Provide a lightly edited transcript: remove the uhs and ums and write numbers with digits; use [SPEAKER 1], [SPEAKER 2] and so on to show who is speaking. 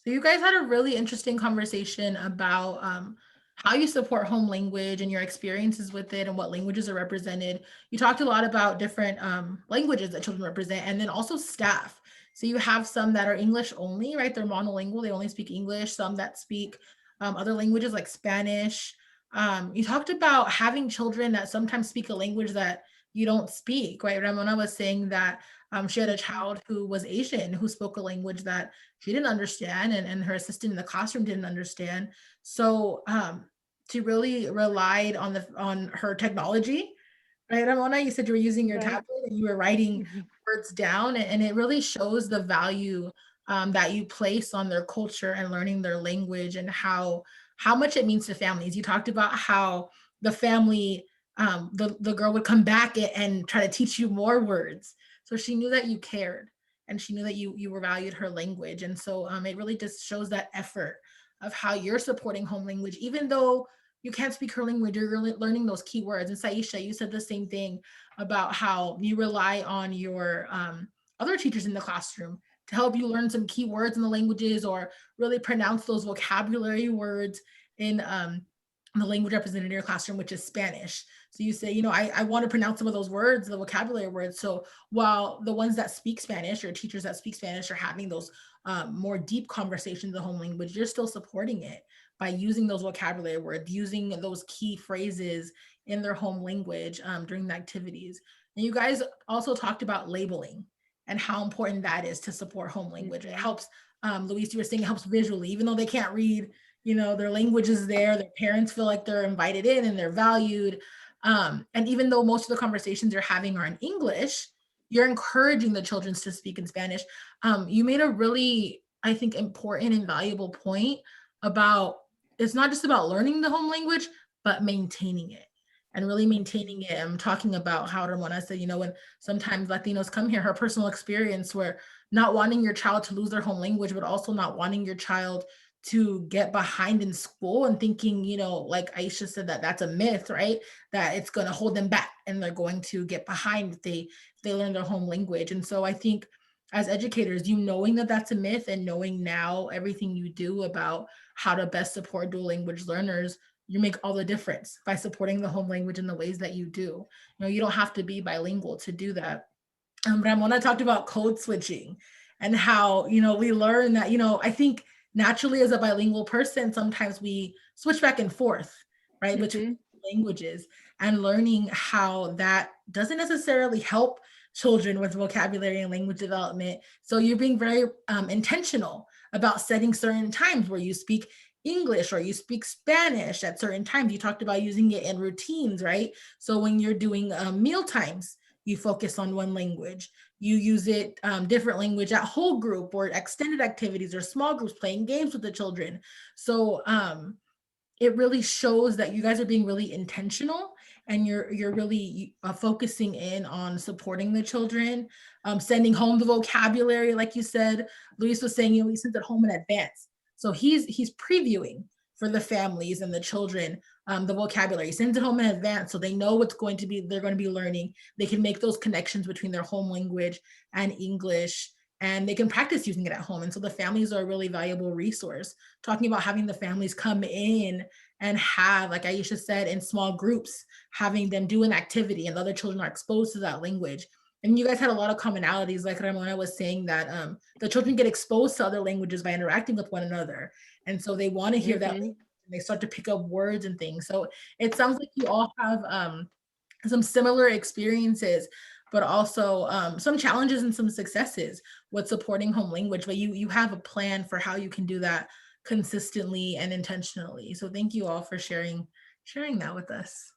[SPEAKER 1] So you guys had a really interesting conversation about how you support home language and your experiences with it and what languages are represented. You talked a lot about different languages that children represent, and then also staff. So you have some that are English only, right? They're monolingual; they only speak English. Some that speak other languages like Spanish. You talked about having children that sometimes speak a language that you don't speak, right? Ramona was saying that she had a
[SPEAKER 2] Mhm.
[SPEAKER 1] child who was Asian who spoke a language that she didn't understand, and her assistant in the classroom didn't understand. So she really relied on the on her technology, right? Ramona, you said you were using your
[SPEAKER 2] Right.
[SPEAKER 1] tablet and you were writing
[SPEAKER 2] Mhm.
[SPEAKER 1] words down, and it really shows the value that you place on their culture and learning their language, and how much it means to families. You talked about how the family, the girl would come back and try to teach you more words, so she knew that you cared, and she knew that you were valued her language. And so it really just shows that effort of how you're supporting home language, even though you can't speak her language, you're really learning those keywords. And Saisha, you said the same thing about how you rely on your other teachers in the classroom to help you learn some keywords in the languages, or really pronounce those vocabulary words in the language represented in your classroom, which is Spanish. So you say, I want to pronounce some of those words, the vocabulary words. So while the ones that speak Spanish, or teachers that speak Spanish, are having those more deep conversations in the home language, you're still supporting it by using those vocabulary words, using those key phrases in their home language during the activities. And you guys also talked about labeling and how important that is to support home language. It
[SPEAKER 2] Mhm.
[SPEAKER 1] helps, Luis, you were saying it helps visually, even though they can't read, their language is there, their parents feel like they're invited in and they're valued. And even though most of the conversations you're having are in English, you're encouraging the children to speak in Spanish. You made a really, I think, important and valuable point about it's not just about learning the home language, but maintaining it and really maintaining
[SPEAKER 2] Mhm.
[SPEAKER 1] it. I'm talking about how Ramona said, when sometimes Latinos come here, her personal experience where not wanting your child to lose their home language, but also not wanting your child to get behind in school, and thinking, like Aisha said, that that's a myth, right? That it's going to hold them back and they're going to get behind if they learn their home language. And so I think as educators, knowing that that's a myth, and knowing now everything you do about how to best support dual language learners, you make all the difference by supporting the home language in the ways that you do. You don't have to be bilingual to do that. Ramona talked about code switching and how, we learn that, I think naturally as a bilingual person, sometimes we switch back and forth, right, between
[SPEAKER 2] Mhm.
[SPEAKER 1] languages, and learning how that doesn't necessarily help children with vocabulary and language development. So you're being very intentional about setting certain times where you speak English or you speak Spanish at certain times. You talked about using it in routines, right? So when you're doing meal times, you focus on one language. You use it different language at whole group or extended activities or small groups playing games with the children. So it really shows that you guys are being really intentional, and you're really focusing in on supporting the children, sending home the vocabulary, like you said. Luis was saying, he sends it home in advance, so he's previewing for the families and the children the vocabulary. He sends it home in advance so they know what's going to be they're going to be learning. They can make those connections between their home language and English, and they can practice using it at home. And so the families are a really valuable resource. Talking about having the families come in and have, like Aisha said, in small groups, having them do an activity and the other children are exposed to that language. And you guys had a lot of commonalities, like Ramona was saying, that the children get exposed to other languages by interacting with one another. And so they want to hear that language,
[SPEAKER 2] Mhm.
[SPEAKER 1] and they start to pick up words and things. So it sounds like you all have some similar experiences, but also some challenges and some successes with supporting home language. But you have a plan for how you can do that consistently and intentionally. So thank you all for sharing that with us.